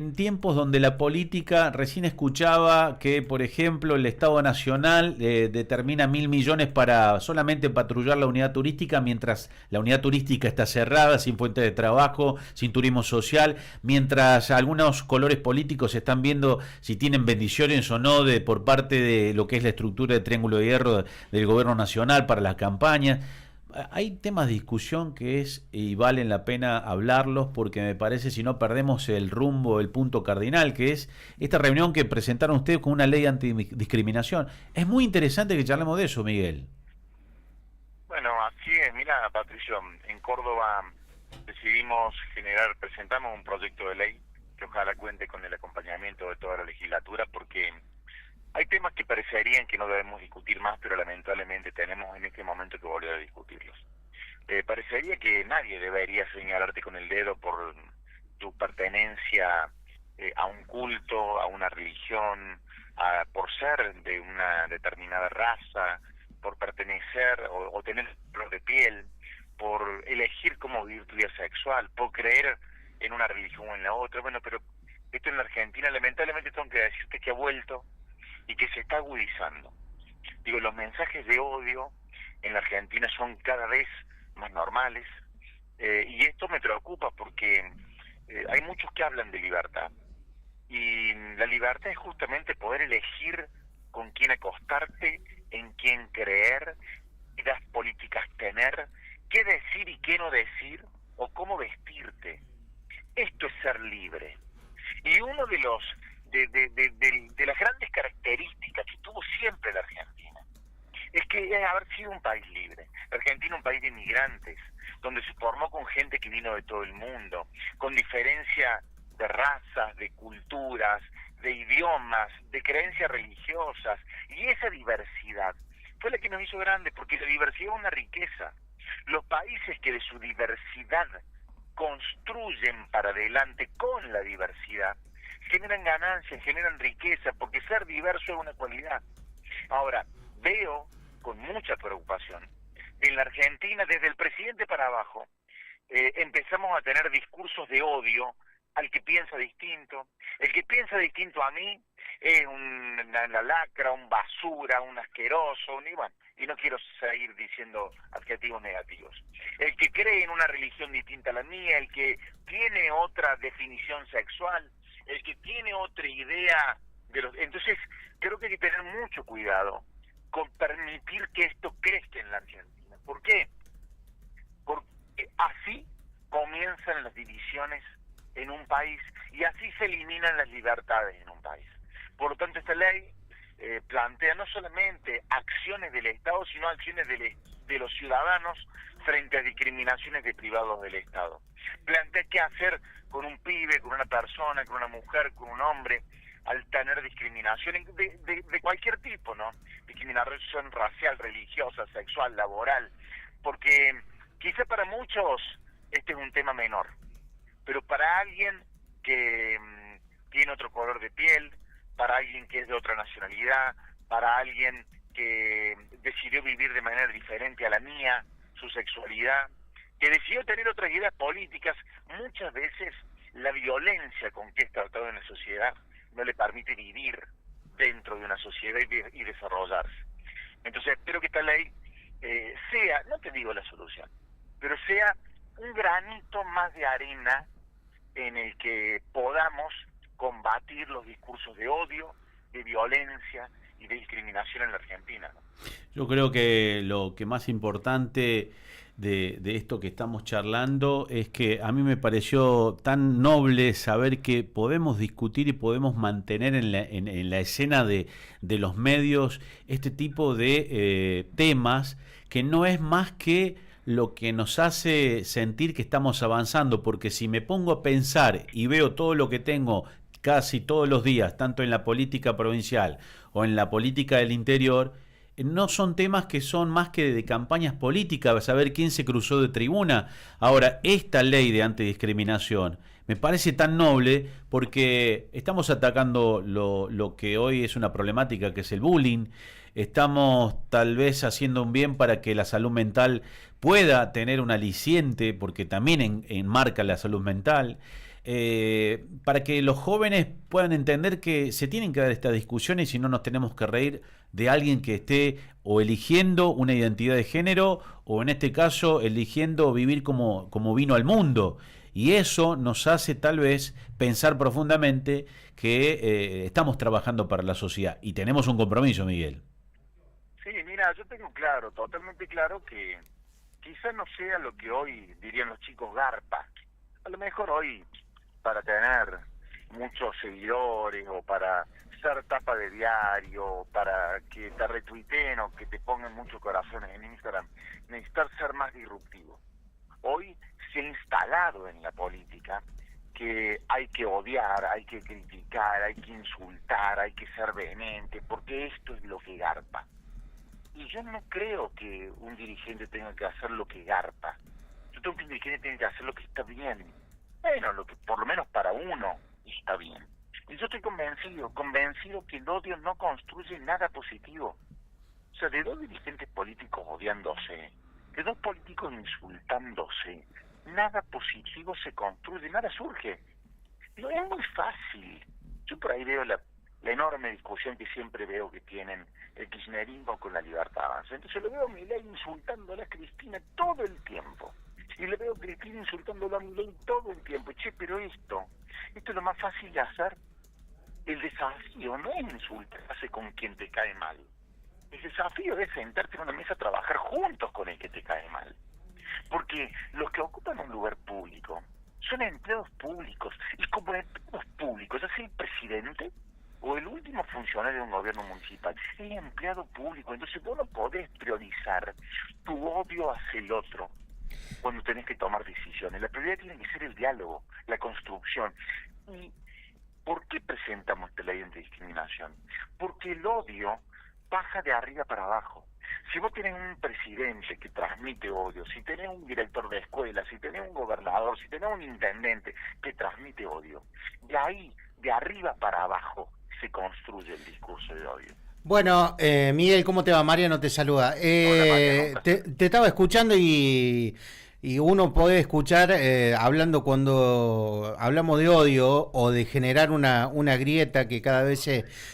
En tiempos donde la política, recién escuchaba que, por ejemplo, el Estado Nacional determina 1.000 millones para solamente patrullar la unidad turística, mientras la unidad turística está cerrada, sin fuente de trabajo, sin turismo social, mientras algunos colores políticos están viendo si tienen bendiciones o no por parte de lo que es la estructura de Triángulo de Hierro del Gobierno Nacional para las campañas. Hay temas de discusión que es y valen la pena hablarlos porque me parece si no perdemos el rumbo, el punto cardinal, que es esta reunión que presentaron ustedes con una ley antidiscriminación. Es muy interesante que charlemos de eso, Miguel. Bueno, así es. Mira, Patricio, en Córdoba presentamos un proyecto de ley que ojalá cuente con el acompañamiento de toda la legislatura, porque hay temas que parecerían que no debemos discutir más, pero lamentablemente tenemos en este momento que volver a discutirlos. Parecería que nadie debería señalarte con el dedo por tu pertenencia a un culto, a una religión, por ser de una determinada raza, por pertenecer o tener color de piel, por elegir cómo vivir tu vida sexual, por creer en una religión o en la otra. Bueno, pero esto en la Argentina lamentablemente tengo que decirte que ha vuelto y que se está agudizando. Digo, los mensajes de odio en la Argentina son cada vez más normales, y esto me preocupa porque hay muchos que hablan de libertad, y la libertad es justamente poder elegir con quién acostarte, en quién creer, qué ideas políticas tener, qué decir y qué no decir, o cómo vestirte. Esto es ser libre. Y uno de los de las grandes características que tuvo siempre la Argentina es que es haber sido un país libre. La Argentina es un país de inmigrantes, donde se formó con gente que vino de todo el mundo, con diferencia de razas, de culturas, de idiomas, de creencias religiosas, y esa diversidad fue la que nos hizo grandes, porque la diversidad es una riqueza. Los países que de su diversidad construyen para adelante con la diversidad generan ganancias, generan riqueza, porque ser diverso es una cualidad. Ahora, veo con mucha preocupación en la Argentina, desde el presidente para abajo, empezamos a tener discursos de odio al que piensa distinto. El que piensa distinto a mí es una lacra, un basura, un asqueroso, y no quiero seguir diciendo adjetivos negativos. El que cree en una religión distinta a la mía, el que tiene otra definición sexual, el que tiene otra idea de los... Entonces, creo que hay que tener mucho cuidado con permitir que esto crezca en la Argentina. ¿Por qué? Porque así comienzan las divisiones en un país y así se eliminan las libertades en un país. Por lo tanto, esta ley plantea no solamente acciones del Estado, sino acciones de los ciudadanos frente a discriminaciones de privados del Estado. Plantea qué hacer con un pibe, con una persona, con una mujer, con un hombre, al tener discriminación de cualquier tipo, ¿no? Discriminación racial, religiosa, sexual, laboral, porque quizá para muchos este es un tema menor, pero para alguien que tiene otro color de piel, para alguien que es de otra nacionalidad, para alguien que decidió vivir de manera diferente a la mía, su sexualidad, que decidió tener otras ideas políticas, muchas veces la violencia con que es tratado en la sociedad no le permite vivir dentro de una sociedad y desarrollarse. Entonces espero que esta ley sea, no te digo la solución, pero sea un granito más de arena en el que podamos combatir los discursos de odio, de violencia y de discriminación en la Argentina, ¿no? Yo creo que lo que más importante de esto que estamos charlando es que a mí me pareció tan noble saber que podemos discutir y podemos mantener en la escena de los medios este tipo de temas que no es más que lo que nos hace sentir que estamos avanzando, porque si me pongo a pensar y veo todo lo que tengo casi todos los días, tanto en la política provincial o en la política del interior, no son temas que son más que de campañas políticas, saber quién se cruzó de tribuna. Ahora, esta ley de antidiscriminación me parece tan noble porque estamos atacando lo que hoy es una problemática, que es el bullying. Estamos tal vez haciendo un bien para que la salud mental pueda tener un aliciente, porque también enmarca la salud mental. para que los jóvenes puedan entender que se tienen que dar estas discusiones y no nos tenemos que reír de alguien que esté o eligiendo una identidad de género o en este caso eligiendo vivir como vino al mundo. Y eso nos hace tal vez pensar profundamente que estamos trabajando para la sociedad y tenemos un compromiso, Miguel. Sí, mira, yo tengo claro, totalmente claro que quizá no sea lo que hoy dirían los chicos garpa. A lo mejor hoy, para tener muchos seguidores o para ser tapa de diario, o para que te retuiteen o que te pongan muchos corazones en Instagram, necesitas ser más disruptivo. Hoy se ha instalado en la política que hay que odiar, hay que criticar, hay que insultar, hay que ser vehemente, porque esto es lo que garpa. Y yo no creo que un dirigente tenga que hacer lo que garpa. Yo creo que un dirigente tiene que hacer lo que está bien. Bueno, lo que por lo menos para uno está bien. Y yo estoy convencido que el odio no construye nada positivo. O sea, de dos dirigentes políticos odiándose, de dos políticos insultándose, nada positivo se construye, nada surge. No es muy fácil. Yo por ahí veo la enorme discusión que siempre veo que tienen el kirchnerismo con la Libertad Avanza. Entonces lo veo a Milei insultándola a Cristina todo el tiempo. Y le veo a Cristina insultándolo a Milei todo el tiempo. Che, pero esto es lo más fácil de hacer. El desafío no es insultarse con quien te cae mal. El desafío es sentarte en una mesa a trabajar juntos con el que te cae mal. Porque los que ocupan un lugar público son empleados públicos. Y como empleados públicos, ya sea el presidente o el último funcionario de un gobierno municipal, es empleado público. Entonces vos no podés priorizar tu odio hacia el otro cuando tenés que tomar decisiones. La prioridad tiene que ser el diálogo, la construcción. ¿Y por qué presentamos esta ley antidiscriminación? Porque el odio baja de arriba para abajo. Si vos tenés un presidente que transmite odio, si tenés un director de escuela, si tenés un gobernador, si tenés un intendente que transmite odio, de ahí, de arriba para abajo, se construye el discurso de odio. Bueno, Miguel, ¿cómo te va? Mariano te saluda. Hola, Mariano. Te estaba escuchando y uno puede escuchar, hablando cuando hablamos de odio o de generar una grieta que cada vez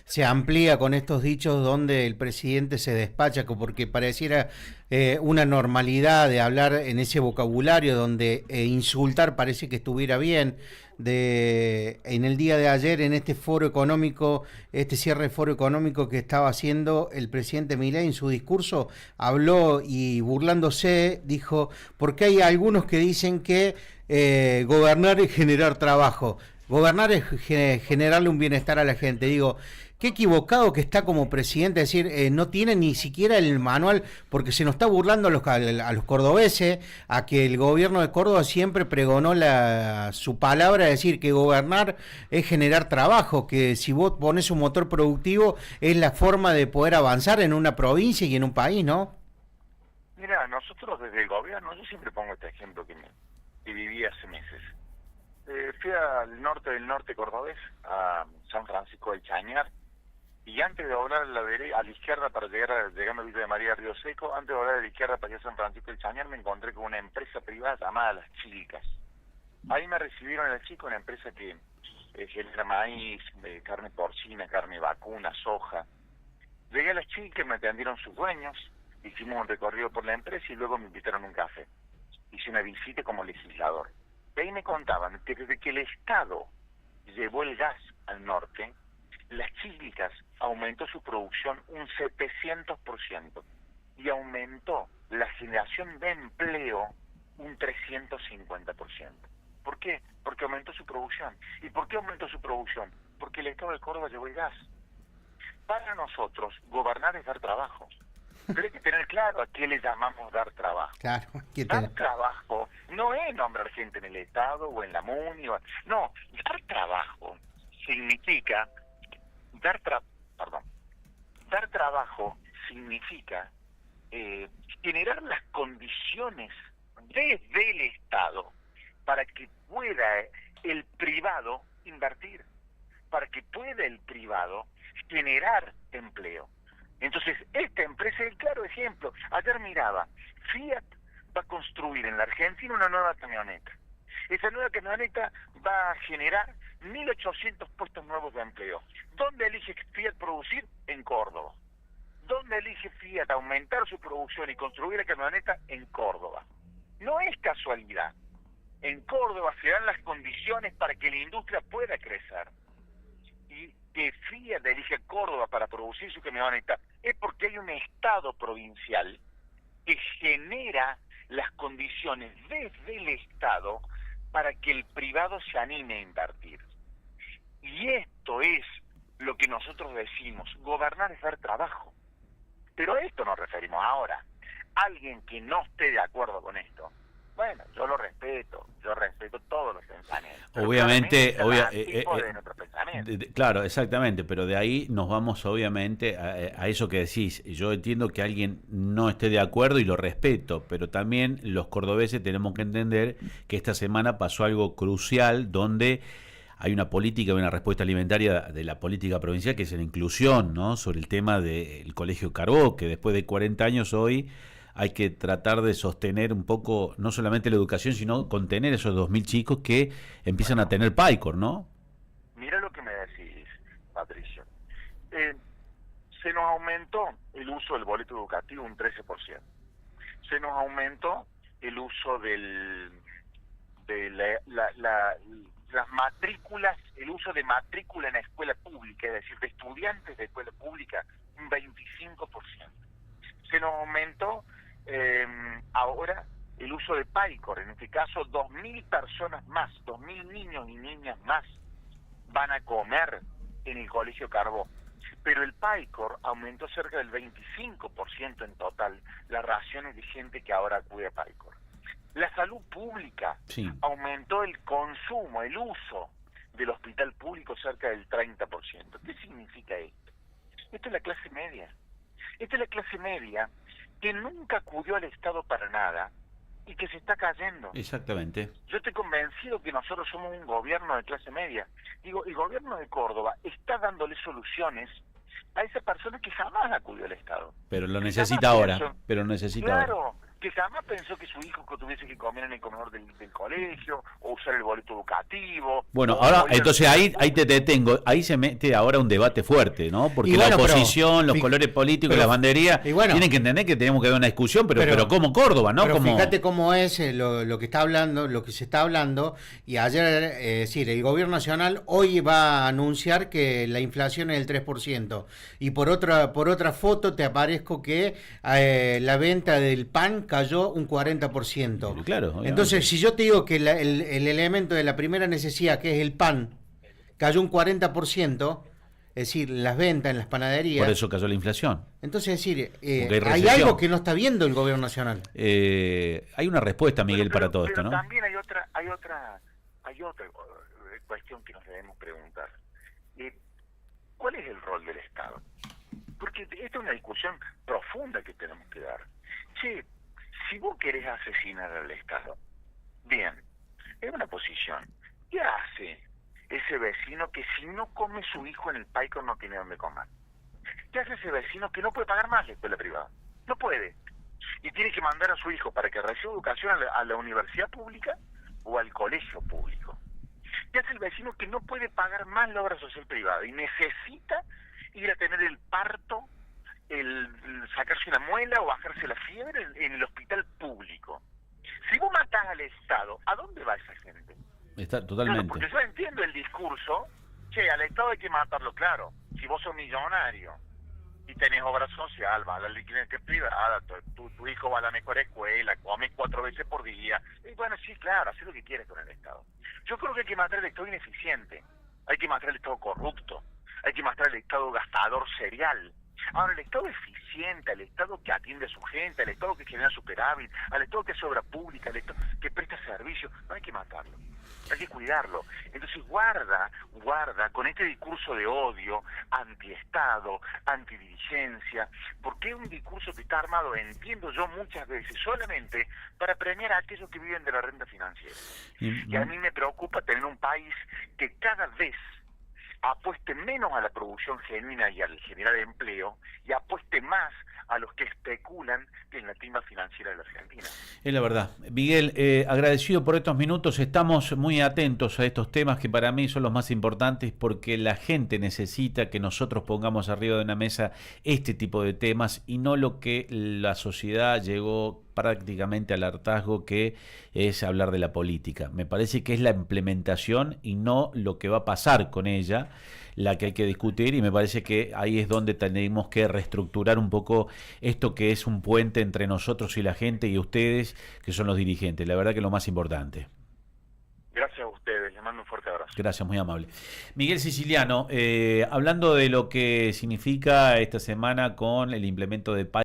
se amplía con estos dichos donde el presidente se despacha, porque pareciera una normalidad de hablar en ese vocabulario donde insultar parece que estuviera bien. En el día de ayer, en este foro económico, este cierre de foro económico que estaba haciendo el presidente Milei en su discurso, habló y burlándose, dijo, porque hay algunos que dicen que gobernar es generar trabajo, gobernar es generarle un bienestar a la gente. Digo, qué equivocado que está como presidente, es decir, no tiene ni siquiera el manual, porque se nos está burlando a los cordobeses, a que el gobierno de Córdoba siempre pregonó su palabra, de decir que gobernar es generar trabajo, que si vos pones un motor productivo es la forma de poder avanzar en una provincia y en un país, ¿no? Mira, nosotros desde el gobierno, yo siempre pongo este ejemplo que viví hace meses. Fui al norte del norte cordobés, a San Francisco del Chañar, y antes de doblar a la izquierda para llegando a Villa de María Río Seco, antes de doblar a la izquierda para ir a San Francisco del Chañar, me encontré con una empresa privada llamada Las Chilcas. Ahí me recibieron a la chica, una empresa que genera maíz, carne porcina, carne vacuna, soja. Llegué a Las Chilcas, me atendieron sus dueños, hicimos un recorrido por la empresa y luego me invitaron a un café. Hice una visita como legislador. Y ahí me contaban que desde que el Estado llevó el gas al norte, Las Chilcas aumentó su producción un 700% y aumentó la generación de empleo un 350%. ¿Por qué? Porque aumentó su producción. ¿Y por qué aumentó su producción? Porque el Estado de Córdoba llevó el gas. Para nosotros, gobernar es dar trabajo. Pero hay que tener claro a qué le llamamos dar trabajo. Claro, dar trabajo no es nombrar gente en el Estado o en la MUNI. No, dar trabajo significa dar trabajo significa generar las condiciones desde el Estado para que pueda el privado invertir, para que pueda el privado generar empleo. Entonces, esta empresa es el claro ejemplo. Ayer miraba, Fiat va a construir en la Argentina una nueva camioneta. Esa nueva camioneta va a generar 1.800 puestos nuevos de empleo. ¿Dónde elige Fiat producir? En Córdoba. ¿Dónde elige Fiat aumentar su producción y construir la camioneta? En Córdoba. No es casualidad. En Córdoba se dan las condiciones para que la industria pueda crecer. Y que Fiat elige Córdoba para producir su camioneta es porque hay un Estado provincial que genera las condiciones desde el Estado para que el privado se anime a invertir. Y esto es lo que nosotros decimos, gobernar es dar trabajo. Pero a esto nos referimos ahora. Alguien que no esté de acuerdo con esto, bueno, yo respeto todos los pensamientos. Obviamente, de nuestro pensamiento. Claro, exactamente, pero de ahí nos vamos obviamente a eso que decís. Yo entiendo que alguien no esté de acuerdo y lo respeto, pero también los cordobeses tenemos que entender que esta semana pasó algo crucial donde hay una política, una respuesta alimentaria de la política provincial, que es la inclusión, ¿no? Sobre el tema del Colegio Carbó, que después de 40 años hoy hay que tratar de sostener un poco, no solamente la educación, sino contener esos 2.000 chicos que empiezan a tener PAICOR, ¿no? Mira lo que me decís, Patricio. Se nos aumentó el uso del boleto educativo un 13%. Se nos aumentó el uso de las matrículas, el uso de matrícula en la escuela pública, es decir, de estudiantes de escuela pública, un 25%. Se nos aumentó ahora el uso de PAICOR, en este caso 2.000 personas más, 2.000 niños y niñas más van a comer en el Colegio Carbó. Pero el PAICOR aumentó cerca del 25% en total las raciones de gente que ahora acude a PAICOR. La salud pública aumentó el consumo, el uso del hospital público cerca del 30%. ¿Qué significa esto? Esto es la clase media. Esta es la clase media que nunca acudió al Estado para nada y que se está cayendo. Exactamente. Yo estoy convencido que nosotros somos un gobierno de clase media. Digo, el gobierno de Córdoba está dándole soluciones a esa persona que jamás acudió al Estado. Pero lo necesita ahora. Claro, que jamás pensó que su hijo tuviese que comer en el comedor del colegio o usar el boleto educativo. Bueno, ahora, entonces ahí te detengo. Ahí se mete ahora un debate fuerte, ¿no? Porque la oposición, los colores políticos, las banderías, tienen que entender que tenemos que dar una discusión, pero como Córdoba, ¿no? Pero como... fíjate cómo es lo que está hablando, lo que se está hablando, y ayer, decir, el gobierno nacional hoy va a anunciar que la inflación es del 3%, y por otra foto te aparezco que la venta del pan cayó un 40%. Claro, obviamente. Entonces, si yo te digo que el elemento de la primera necesidad, que es el pan, cayó un 40%, es decir, las ventas en las panaderías... Por eso cayó la inflación. Entonces, es decir, hay algo que no está viendo el gobierno nacional. Hay una respuesta, Miguel, para todo esto, ¿no? Pero también hay otra cuestión que nos debemos preguntar. ¿Cuál es el rol del Estado? Porque esta es una discusión profunda que tenemos que dar. Che, si vos querés asesinar al Estado, bien, es una posición. ¿Qué hace ese vecino que si no come su hijo en el PAICOR no tiene dónde comer? ¿Qué hace ese vecino que no puede pagar más la escuela privada? No puede. Y tiene que mandar a su hijo para que reciba educación a la universidad pública o al colegio público. ¿Qué hace el vecino que no puede pagar más la obra social privada y necesita ir a tener el parto, el sacarse una muela o bajarse la fiebre en el hospital público? Si vos matás al Estado, ¿a dónde va esa gente? Está totalmente. Claro, porque yo entiendo el discurso, che, al Estado hay que matarlo, claro. Si vos sos millonario y tenés obra social, va a la liquidez privada, tu hijo va a la mejor escuela, comes 4 veces por día, y bueno, sí, claro, haz lo que quieres con el Estado. Yo creo que hay que matar al Estado ineficiente, hay que matar al Estado corrupto, hay que matar al Estado gastador serial. Ahora, el Estado eficiente, al Estado que atiende a su gente, al Estado que genera superávit, al Estado que hace obra pública, al Estado que presta servicio, no hay que matarlo, hay que cuidarlo. Entonces guarda con este discurso de odio, anti-Estado, antidirigencia, porque es un discurso que está armado, entiendo yo muchas veces, solamente para premiar a aquellos que viven de la renta financiera. Y a mí me preocupa tener un país que cada vez apueste menos a la producción genuina y al generar empleo, y apueste más a los que especulan en la timba financiera de la Argentina. Es la verdad. Miguel, agradecido por estos minutos. Estamos muy atentos a estos temas que para mí son los más importantes, porque la gente necesita que nosotros pongamos arriba de una mesa este tipo de temas y no lo que la sociedad llegó prácticamente al hartazgo, que es hablar de la política. Me parece que es la implementación y no lo que va a pasar con ella la que hay que discutir, y me parece que ahí es donde tenemos que reestructurar un poco esto, que es un puente entre nosotros y la gente, y ustedes, que son los dirigentes. La verdad que es lo más importante. Gracias a ustedes, les mando un fuerte abrazo. Gracias, muy amable. Miguel Siciliano, hablando de lo que significa esta semana con el implemento de